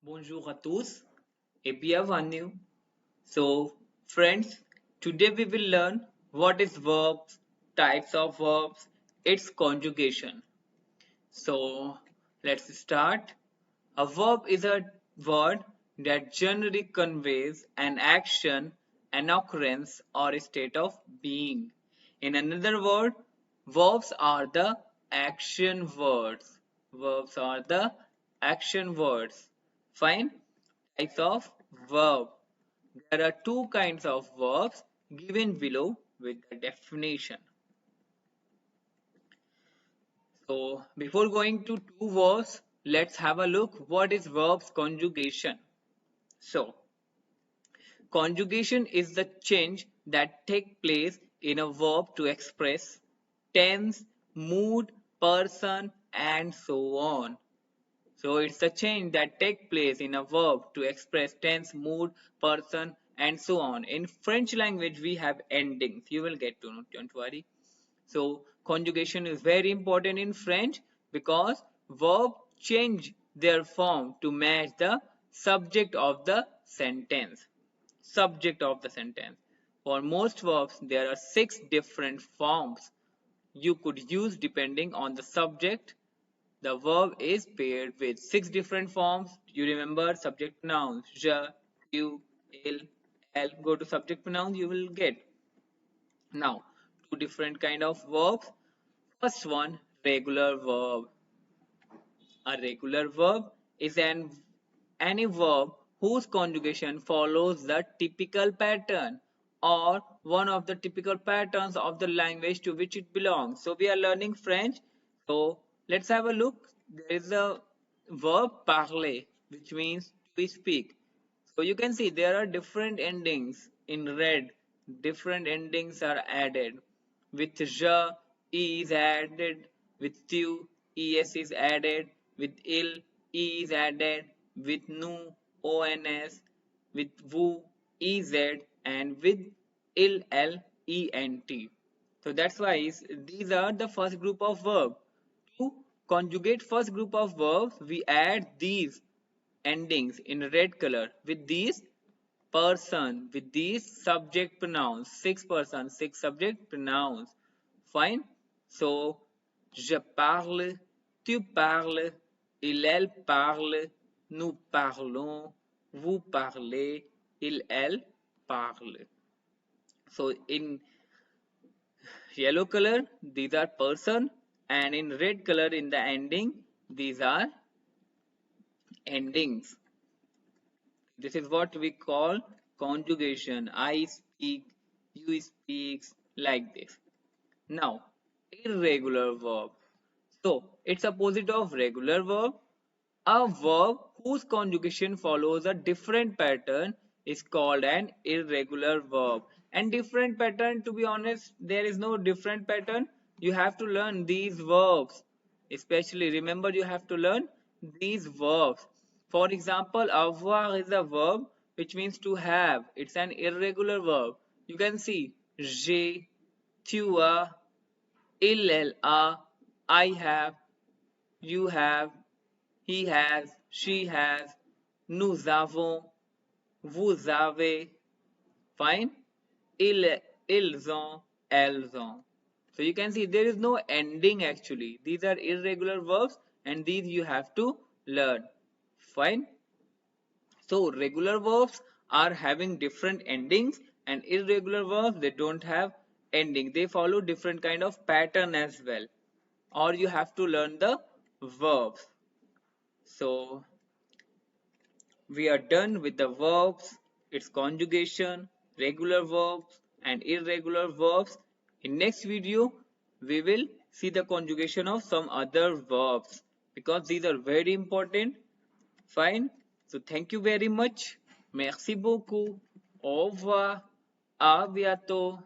Bonjour à tous et bienvenue. So, friends, today we will learn what is verbs, types of verbs, its conjugation. So, let's start. A verb is a word that generally conveys an action, an occurrence, or a state of being. In another word, verbs are the action words. Verbs are the action words. Fine. Types of verb. There are two kinds of verbs given below with the definition. So before going to two verbs, let's have a look what is verbs conjugation. So conjugation is the change that takes place in a verb to express tense, mood, person, and so on. So it's the change that takes place in a verb to express tense, mood, person, and so on. In French language, we have endings. You will get to know, don't worry. So conjugation is very important in French because verb change their form to match the subject of the sentence. Subject of the sentence. For most verbs, there are 6 different forms you could use depending on the subject. The verb is paired with 6 different forms. You remember subject pronouns. Je, tu, il, elle. Go to subject pronouns, you will get. Now, two different kind of verbs. First one, regular verb. A regular verb is any verb whose conjugation follows the typical pattern or one of the typical patterns of the language to which it belongs. So we are learning French. So let's have a look. There is a verb parler, which means to speak. So you can see there are different endings in red. Different endings are added. With je, e is added. With tu, es is added. With il, e is added. With nu, ons. With vous, ez. And with il, l, ent. So that's why these are the first group of verbs. To conjugate first group of verbs, we add these endings in red color with these person, with these subject pronouns, 6 person, 6 subject pronouns. Fine. So je parle, tu parles, elle parle, nous parlons, vous parlez, elle parle. So in yellow color these are person, and in red color in the ending these are endings. This is what we call conjugation. I speak, you speaks, like this. Now, irregular verb. So, it's opposite of regular verb. A verb whose conjugation follows a different pattern is called an irregular verb. And different pattern, to be honest, there is no different pattern. You have to learn these verbs. Especially remember, you have to learn these verbs. For example, avoir is a verb which means to have. It's an irregular verb. You can see j'ai, tu as, il a, I have, you have, he has, she has, nous avons, vous avez. Fine. Ils ont, elles ont. So you can see there is no ending actually. These are irregular verbs and these you have to learn. Fine. So regular verbs are having different endings, and irregular verbs, they don't have ending. They follow different kind of pattern as well. Or you have to learn the verbs. So we are done with the verbs, its conjugation, regular verbs and irregular verbs. In next video, we will see the conjugation of some other verbs because these are very important. Fine. So thank you very much. Merci beaucoup. Au revoir. À bientôt.